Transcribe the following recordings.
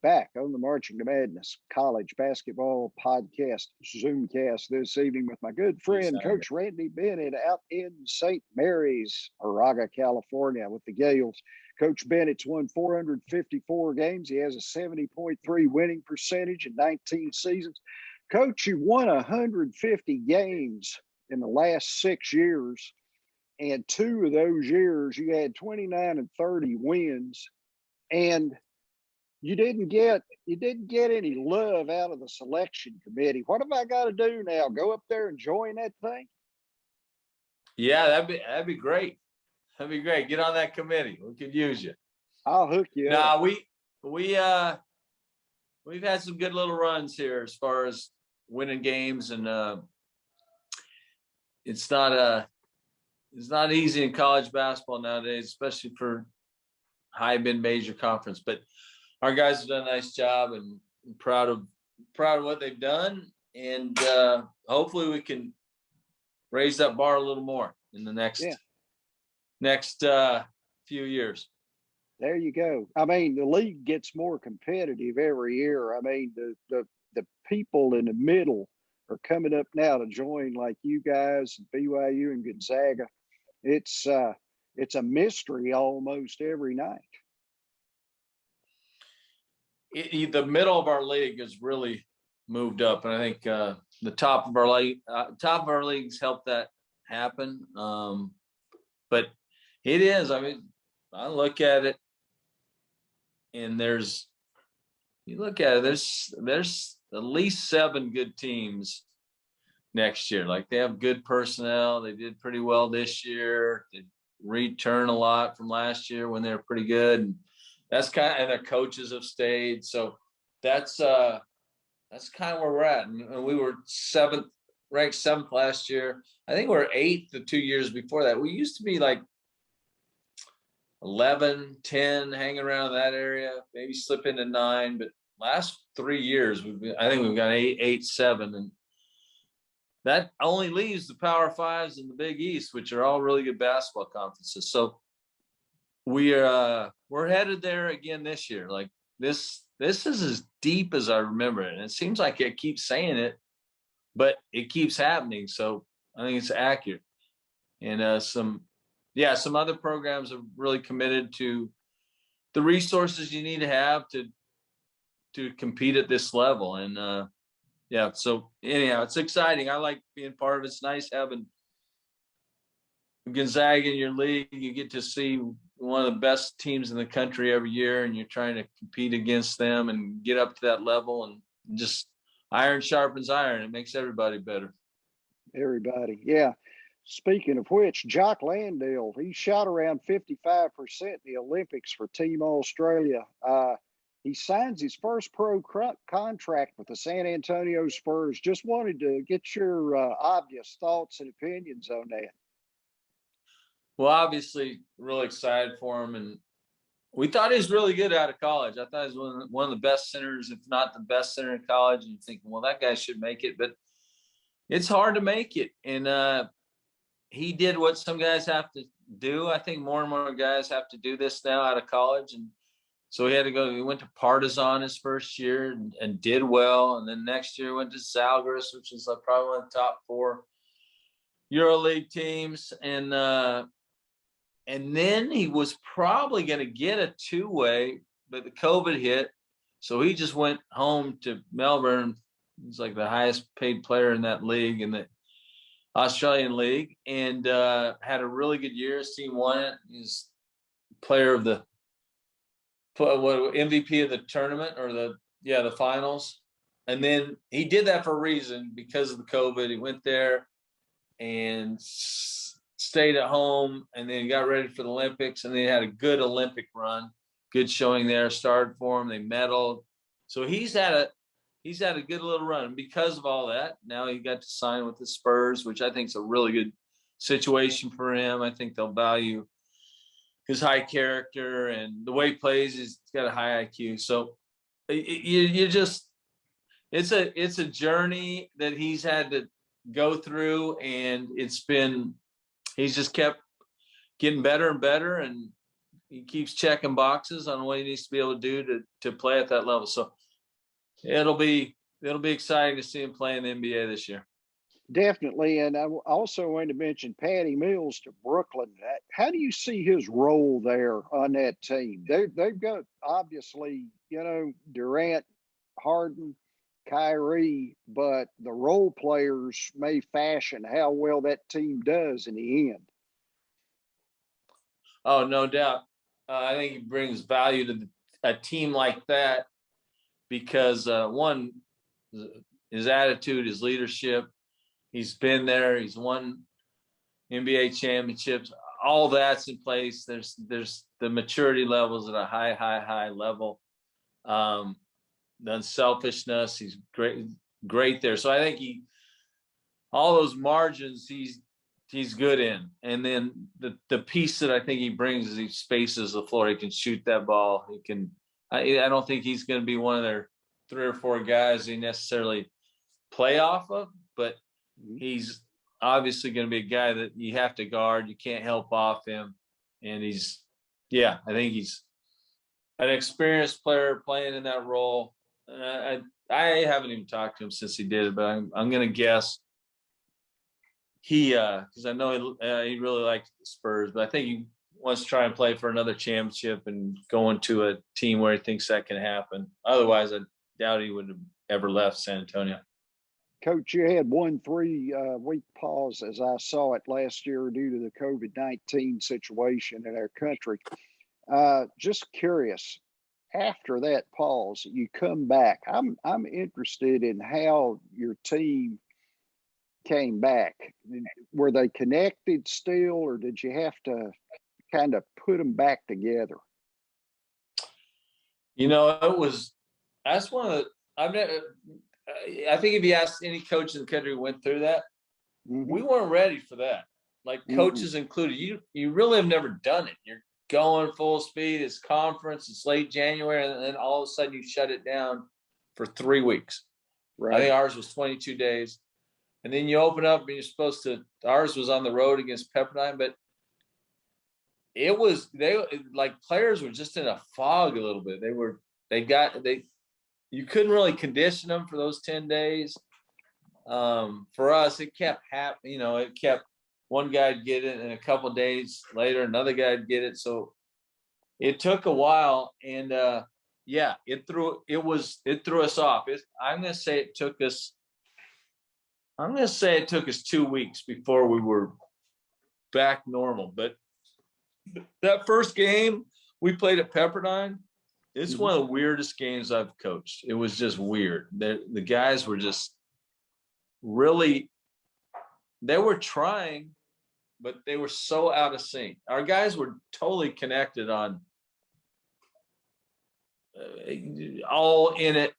back on the Marching to Madness College Basketball Podcast Zoomcast this evening with my good friend, Coach Randy Bennett, out in St. Mary's, Moraga, California, with the Gaels. Coach Bennett's won 454 games. He has a 70.3 winning percentage in 19 seasons. Coach, you won 150 games in the last 6 years, and 2 of those years you had 29 and 30 wins, and you didn't get any love out of the selection committee. What have I got to do now? Go up there and join that thing? Yeah, that'd be great. That'd be great. Get on that committee. We could use you. I'll hook you up. We've had some good little runs here as far as winning games, and it's not easy in college basketball nowadays, especially for high mid-major conference. But our guys have done a nice job, and I'm proud of what they've done, and hopefully we can raise that bar a little more in the next few years. There you go. I mean, the league gets more competitive every year. I mean, the people in the middle are coming up now to join, like you guys, BYU and Gonzaga. It's a mystery almost every night. The middle of our league has really moved up, and I think the top of our leagues helped that happen. But it is. I mean, I look at it, and there's at least 7 good teams next year. Like, they have good personnel. They did pretty well this year. They return a lot from last year when they were pretty good. And and their coaches have stayed. So that's kind of where we're at. And we were ranked 7th last year. I think we were 8th the 2 years before that. We used to be like 11, 10, hanging around that area, maybe slip into 9. But last 3 years, I think we've got 8, 7. And that only leaves the Power Fives and the Big East, which are all really good basketball conferences. So we're headed there again this year. Like, this is as deep as I remember it. And it seems like I keep saying it, but it keeps happening. So I think it's accurate. And some other programs have really committed to the resources you need to have to compete at this level. And so anyhow, it's exciting. I like being part of it. It's nice having Gonzaga in your league. You get to see one of the best teams in the country every year, and you're trying to compete against them and get up to that level, and just iron sharpens iron. It makes everybody better. Everybody. Yeah. Speaking of which, Jock Landale, he shot around 55% in the Olympics for Team Australia. He signs his first pro contract with the San Antonio Spurs. Just wanted to get your obvious thoughts and opinions on that. Well, obviously, really excited for him, and we thought he was really good out of college. I thought he was one of the best centers, if not the best center in college. And you're thinking, well, that guy should make it, but it's hard to make it. And he did what some guys have to do. I think more and more guys have to do this now out of college, and so he went to Partizan his first year and did well, and then next year went to Zalgiris, which is probably one of the top 4 EuroLeague teams, and then he was probably going to get a 2-way, but the COVID hit. So he just went home to Melbourne. He's like the highest paid player in that league, in the Australian League, and had a really good year. His team won it. He's player of the MVP of the tournament, or the finals. And then he did that for a reason, because of the COVID. He went there and stayed at home, and then got ready for the Olympics, and they had a good Olympic run, good showing there, started for him, they medaled. So he's had a good little run. And because of all that, now he got to sign with the Spurs, which I think is a really good situation for him. I think they'll value his high character and the way he plays. He's got a high IQ. So it's a journey that he's had to go through, and he's just kept getting better and better, and he keeps checking boxes on what he needs to be able to do to play at that level. So it'll be exciting to see him play in the NBA this year. Definitely. And I also want to mention Patty Mills to Brooklyn. How do you see his role there on that team? They've got, obviously, Durant, Harden, Kyrie, but the role players may fashion how well that team does in the end. Oh, no doubt. I think he brings value to a team like that because, one, his attitude, his leadership, he's been there. He's won NBA championships. All that's in place. There's the maturity levels at a high level. The unselfishness, he's great there. So I think all those margins he's good in. And then the piece that I think he brings is he spaces the floor. He can shoot that ball. He can. I don't think he's going to be one of their 3 or 4 guys they necessarily play off of, but he's obviously going to be a guy that you have to guard. You can't help off him. And I think he's an experienced player playing in that role. I haven't even talked to him since he did it, but I'm going to guess because I know he really likes the Spurs, but I think he wants to try and play for another championship and go into a team where he thinks that can happen. Otherwise, I doubt he would have ever left San Antonio. Coach, you had 1 3-week pause, as I saw it last year, due to the COVID-19 situation in our country. Just curious, after that pause, you come back. I'm interested in how your team came back. Were they connected still, or did you have to kind of put them back together? That's one of the. I think if you asked any coach in the country who went through that, we weren't ready for that. Like coaches included, you really have never done it. You're going full speed. It's conference. It's late January, and then all of a sudden you shut it down for 3 weeks. Right. I think ours was 22 days, and then you open up and you're supposed to. Ours was on the road against Pepperdine, but players were just in a fog a little bit. You couldn't really condition them for those 10 days. For us, it kept happening. It kept one guy'd get it, and a couple of days later, another guy'd get it. So it took a while, and it threw us off. I'm going to say it took us 2 weeks before we were back normal. But that first game we played at Pepperdine, it's one of the weirdest games I've coached. It was just weird. The guys were just really, they were trying, but they were so out of sync. Our guys were totally connected on all in it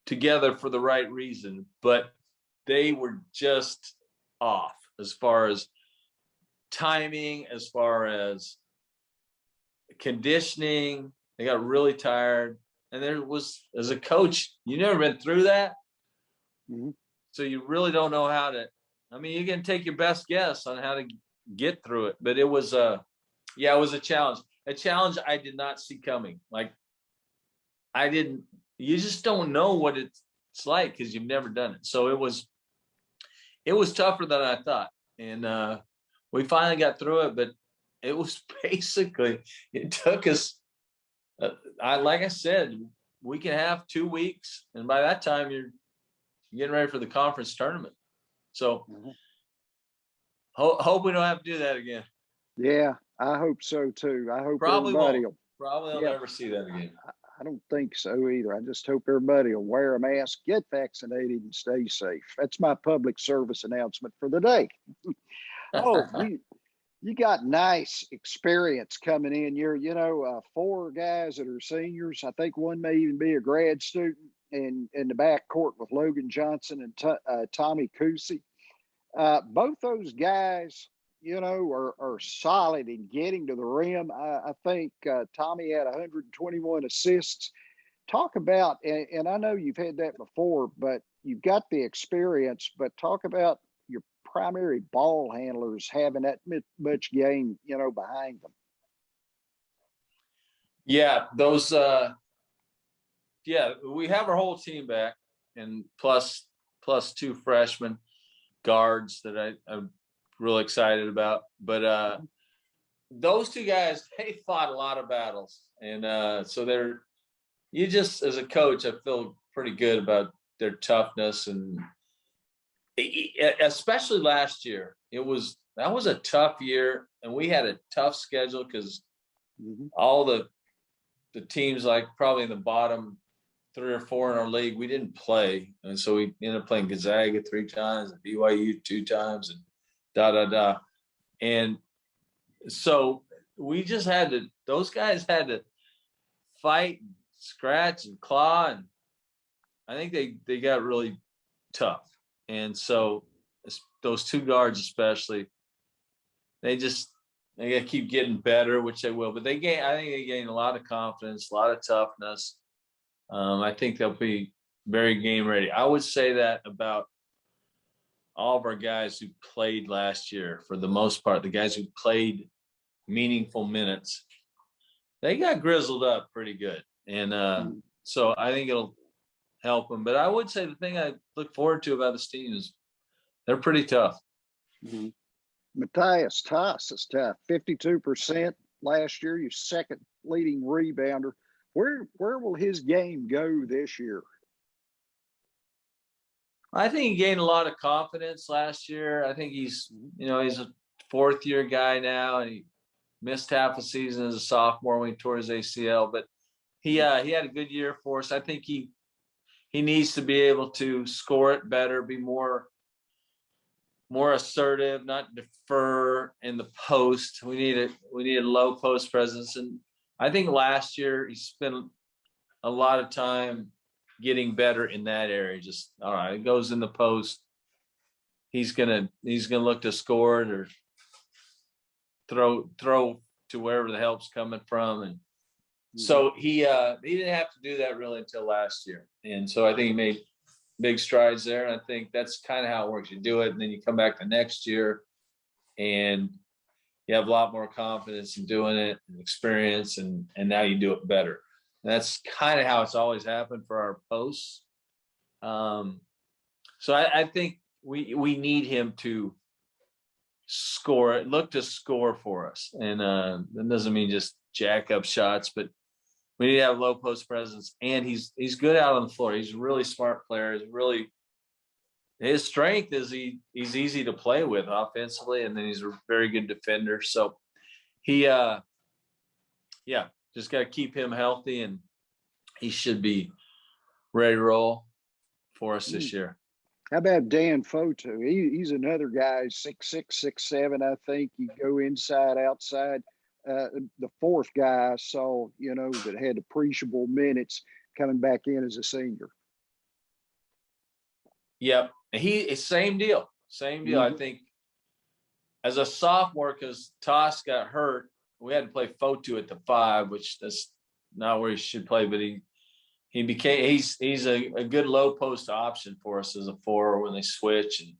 together for the right reason, but they were just off as far as timing, as far as conditioning. They got really tired. And there was, as a coach, you never been through that. So you really don't know how to, you can take your best guess on how to get through it. But it was it was a challenge I did not see coming. You just don't know what it's like because you've never done it. So it was tougher than I thought. And we finally got through it, but it was basically, it took us, like I said, we can have 2 weeks, and by that time you're getting ready for the conference tournament. So hope we don't have to do that again. Yeah, I hope so too. I hope probably will never see that again. I don't think so either. I just hope everybody will wear a mask, get vaccinated, and stay safe. That's my public service announcement for the day. You got nice experience coming in. You're, 4 guys that are seniors. I think one may even be a grad student in the backcourt with Logan Johnson and Tommy Kuhse. Both those guys, are solid in getting to the rim. I think Tommy had 121 assists. Talk about, and I know you've had that before, but you've got the experience, but talk about your primary ball handlers having that much game, behind them. Yeah, those yeah, we have our whole team back, and plus two freshmen guards that I'm really excited about. But those two guys, they fought a lot of battles, and so you just, as a coach, I feel pretty good about their toughness, and especially last year, that was a tough year, and we had a tough schedule because all the teams, like probably in the bottom 3 or 4 in our league, we didn't play, and so we ended up playing Gonzaga 3 times, and BYU 2 times, and and so we just had to. Those guys had to fight, and scratch, and claw, and I think they got really tough. And so those 2 guards, especially, they got to keep getting better, which they will. But I think they gain a lot of confidence, a lot of toughness. I think they'll be very game ready. I would say that about all of our guys who played last year, for the most part, the guys who played meaningful minutes, they got grizzled up pretty good. And so I think it'll help them. But I would say the thing I look forward to about this team is they're pretty tough. Matthias Taas is tough, 52% last year. Your second leading rebounder. Where will his game go this year? I think he gained a lot of confidence last year. I think he's a 4th-year guy now, and he missed half a season as a sophomore when he tore his ACL. But he had a good year for us. I think he needs to be able to score it better, be more assertive, not defer in the post. We need a low post presence, and I think last year he spent a lot of time getting better in that area. Just, all right, it goes in the post. He's gonna look to score it or throw to wherever the help's coming from. And so he didn't have to do that really until last year. And so I think he made big strides there. And I think that's kind of how it works. You do it, and then you come back the next year and you have a lot more confidence in doing it and experience, and now you do it better. And that's kind of how it's always happened for our posts. So I think we need him to look to score for us. And that doesn't mean just jack up shots, but we need to have low post presence. And he's good out on the floor. He's a really smart player. His strength is he's easy to play with offensively, and then he's a very good defender. So he just got to keep him healthy, and he should be ready to roll for us this year. How about Dan Fotu? He's another guy, 6'6", 6'7", I think. You go inside, outside. The 4th guy I saw, that had appreciable minutes coming back in as a senior. Yep. Same deal. I think as a sophomore, because Taas got hurt, we had to play Fotu at the 5, which that's not where he should play, but he's a good low post option for us as a 4 when they switch, and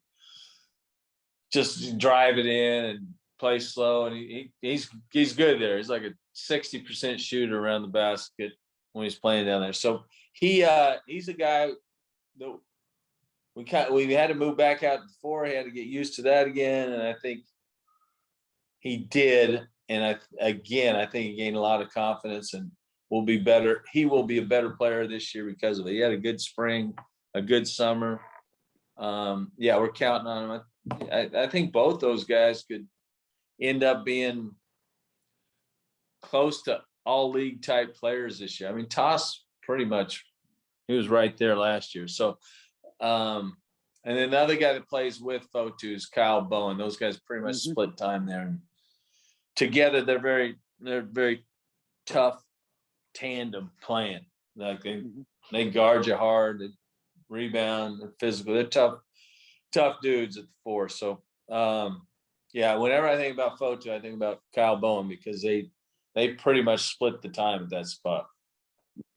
just drive it in and play slow. And he's good there. He's like a 60% shooter around the basket when he's playing down there. So he's a guy that we had to move back out to 4. He had to get used to that again, and I think he did. And I think he gained a lot of confidence and will be better. He will be a better player this year because of it. He had a good spring, a good summer. We're counting on him. I think both those guys could end up being close to all league type players this year. I mean, Taas pretty much, he was right there last year. So, and then the other guy that plays with Fotu is Kyle Bowen. Those guys pretty much split time there. And together, they're very tough tandem playing. Like they guard you hard, they rebound, they're physical. They're tough dudes at the 4. So whenever I think about Fotu, I think about Kyle Bowen, because they pretty much split the time at that spot.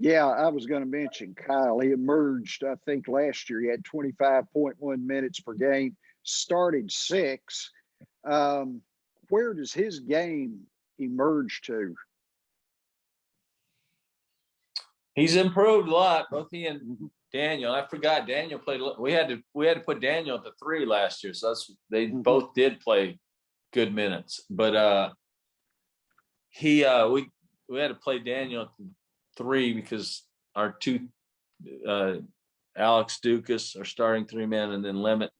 Yeah, I was going to mention Kyle. He emerged, I think, last year. He had 25.1 minutes per game, started 6. Where does his game emerge to? He's improved a lot, both he and Mhm. Daniel. I forgot Daniel played. We had to put Daniel at the 3 last year, so they Mhm. both did play good minutes. But we had to play Daniel at the 3 because our 2 Alex Dukas, our starting 3-man, and then Lemmet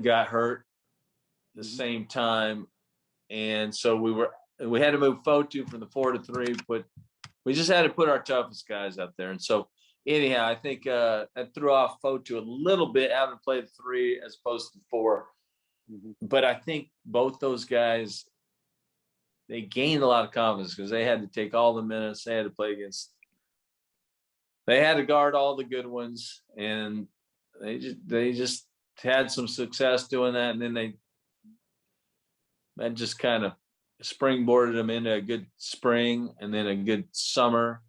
got hurt the same time, and so we had to move Fotu from the 4 to 3, but we just had to put our toughest guys out there. And so anyhow, I think that threw off Fotu a little bit, having to play the 3 as opposed to 4. But I think both those guys, they gained a lot of confidence because they had to take all the minutes. They had to guard all the good ones, and they just had some success doing that. And then that just kind of springboarded them into a good spring and then a good summer.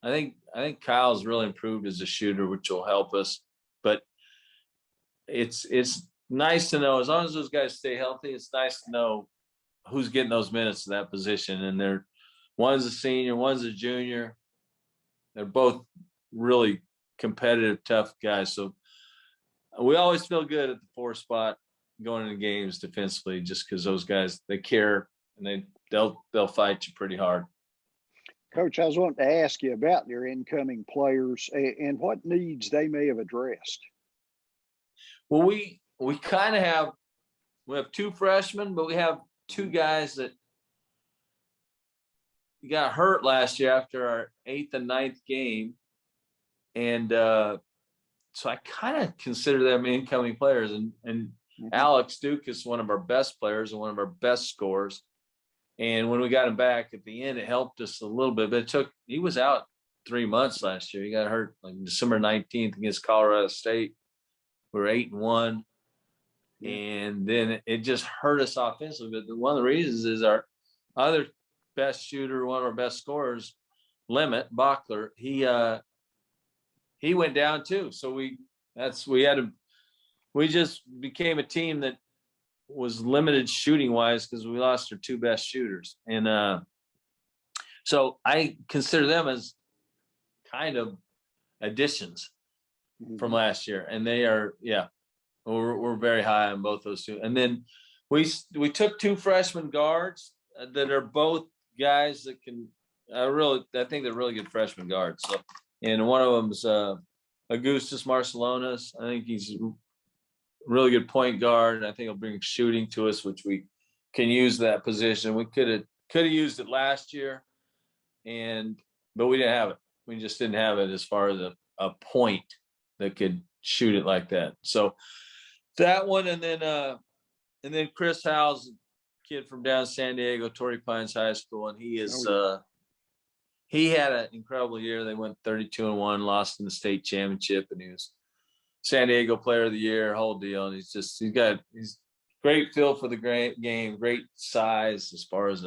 I think Kyle's really improved as a shooter, which will help us. But it's nice to know, as long as those guys stay healthy, it's nice to know who's getting those minutes to that position. And one's a senior, one's a junior. They're both really competitive, tough guys. So we always feel good at the 4 spot going into games defensively, just because those guys, they care and they'll fight you pretty hard. Coach, I was wanting to ask you about your incoming players and what needs they may have addressed. Well, we kind of have 2 freshmen, but we have 2 guys that got hurt last year after our 8th and 9th game. And so I kind of consider them incoming players. And Alex Duke is one of our best players and one of our best scorers. And when we got him back at the end, it helped us a little bit. But he was out 3 months last year. He got hurt like December 19th against Colorado State. We were 8-1. And then it just hurt us offensively. But one of the reasons is our other best shooter, one of our best scorers, Lemmet Bachler, he went down too. So we just became a team that was limited shooting wise because we lost our 2 best shooters. And so I consider them as kind of additions from last year. And they are, we're very high on both those 2. And then we took 2 freshman guards that are both guys that can I think they're really good freshman guards. So, and one of them's Augustus Marcelonis. I think he's a really good point guard. And I think he'll bring shooting to us, which we can use that position. We could have used it last year, but we didn't have it. We just didn't have it as far as a point that could shoot it like that. So that one, and then Chris Howell's a kid from down San Diego, Torrey Pines High School, and he had an incredible year. They went 32-1, lost in the state championship, and he was San Diego Player of the Year, whole deal. And he's great feel for the game, great size as far as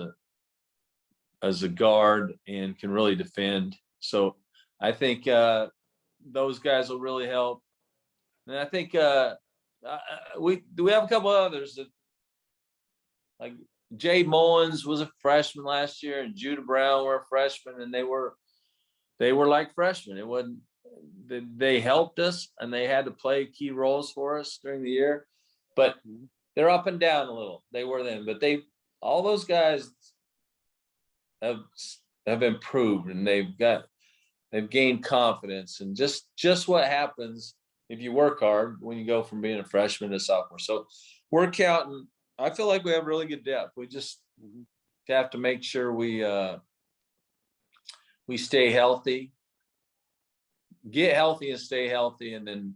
a guard, and can really defend. So I think those guys will really help. And I think we have a couple others that, like Jay Mullins was a freshman last year, and Judah Brown were a freshman, and they were like freshmen. It wasn't, they helped us, and they had to play key roles for us during the year, but they're up and down a little. They were then, but all those guys have improved, and they've gained confidence, and just what happens if you work hard when you go from being a freshman to sophomore. So we're counting. I feel like we have really good depth. We just have to make sure we stay healthy, get healthy, and stay healthy. And then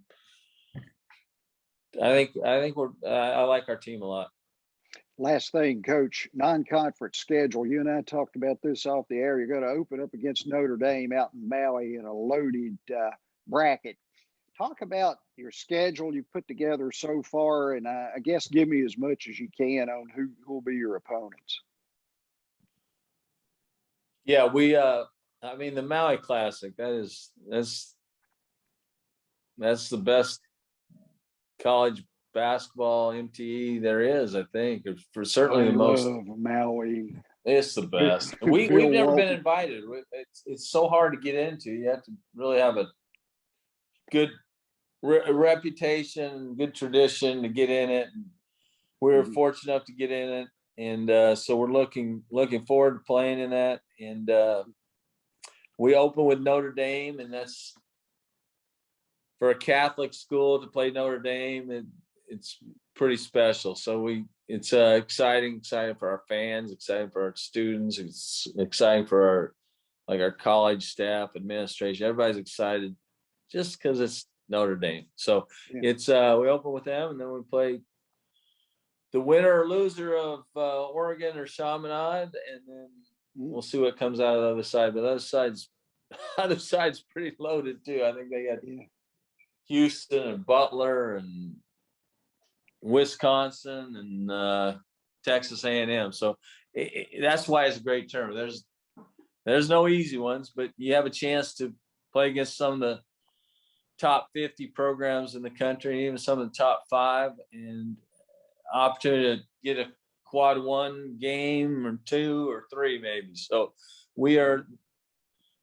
I think I like our team a lot. Last thing, Coach, non-conference schedule. You and I talked about this off the air. You're going to open up against Notre Dame out in Maui in a loaded bracket. Talk about your schedule you've put together so far, and I guess give me as much as you can on who will be your opponents. Yeah, the Maui Classic, that's the best college basketball MTE there is, I think, for certainly the most. Love Maui. It's the best. We've never been invited. It's so hard to get into. You have to really have a good reputation, good tradition to get in it. We're fortunate enough to get in it, and so we're looking forward to playing in that. And we open with Notre Dame, and that's for a Catholic school to play Notre Dame. It's pretty special. So it's exciting for our fans, exciting for our students, it's exciting for our college staff, administration. Everybody's excited just because it's Notre Dame. So it's we open with them, and then we play the winner or loser of Oregon or Chaminade, and then we'll see what comes out of the other side. But the other side's pretty loaded too. I think they got Houston and Butler and Wisconsin and Texas A&M. So that's why it's a great tournament. There's no easy ones, but you have a chance to play against some of the top 50 programs in the country, and even some of the top 5, and opportunity to get a quad 1 game or 2 or 3 maybe. So we are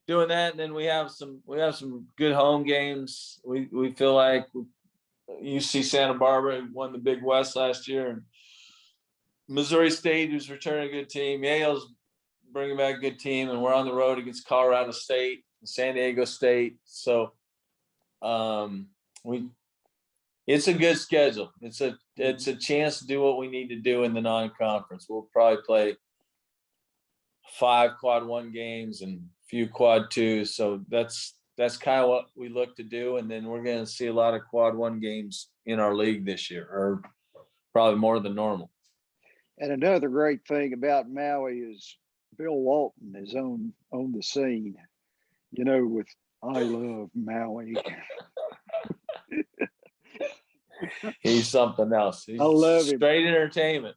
doing that, and then we have some good home games. We feel like UC Santa Barbara won the Big West last year, and Missouri State, who's returning a good team, Yale's bringing back a good team, and we're on the road against Colorado State and San Diego State. So it's a good schedule. It's a chance to do what we need to do in the non-conference. We'll probably play 5 quad 1 games and a few quad 2s. So that's kind of what we look to do. And then we're going to see a lot of quad 1 games in our league this year, or probably more than normal. And another great thing about Maui is Bill Walton is on the scene, with I love Maui. He's something else. I love him. Straight entertainment.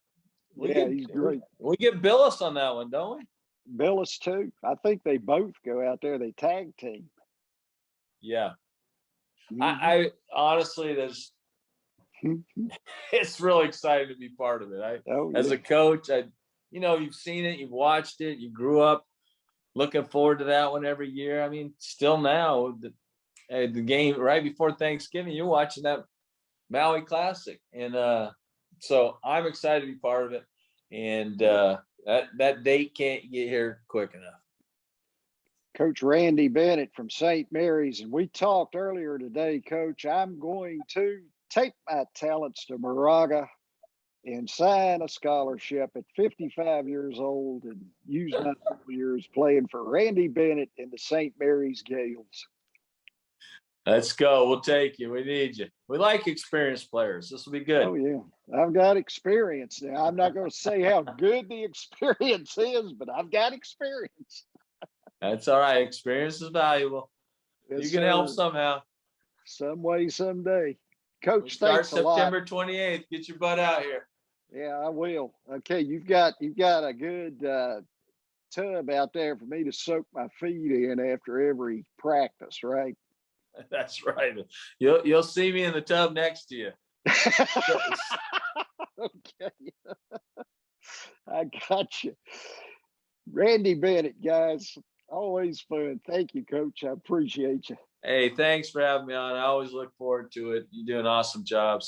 He's great. We get Billis on that one, don't we? Billis too. I think they both go out there. They tag team. Yeah. I honestly, it's really exciting to be part of it. As a coach, you've seen it, you've watched it, you grew up looking forward to that one every year. I mean, still now, the game right before Thanksgiving, you're watching that Maui Classic, and so I'm excited to be part of it. And that date can't get here quick enough. Coach Randy Bennett from St. Mary's, and we talked earlier today, Coach. I'm going to take my talents to Moraga and sign a scholarship at 55 years old and use my 4 years playing for Randy Bennett and the St. Mary's Gaels. Let's go. We'll take you. We need you. We like experienced players. This will be good. Oh, yeah. I've got experience now. I'm not going to say how good the experience is, but I've got experience. That's all right. Experience is valuable. Yes, you can help somehow. Some way, someday. Coach, start September 28th. Get your butt out here. Yeah, I will. Okay, you've got a good tub out there for me to soak my feet in after every practice, right? That's right. You'll see me in the tub next to you. Okay. I got you. Randy Bennett, guys. Always fun. Thank you, Coach. I appreciate you. Hey, thanks for having me on. I always look forward to it. You do an awesome job.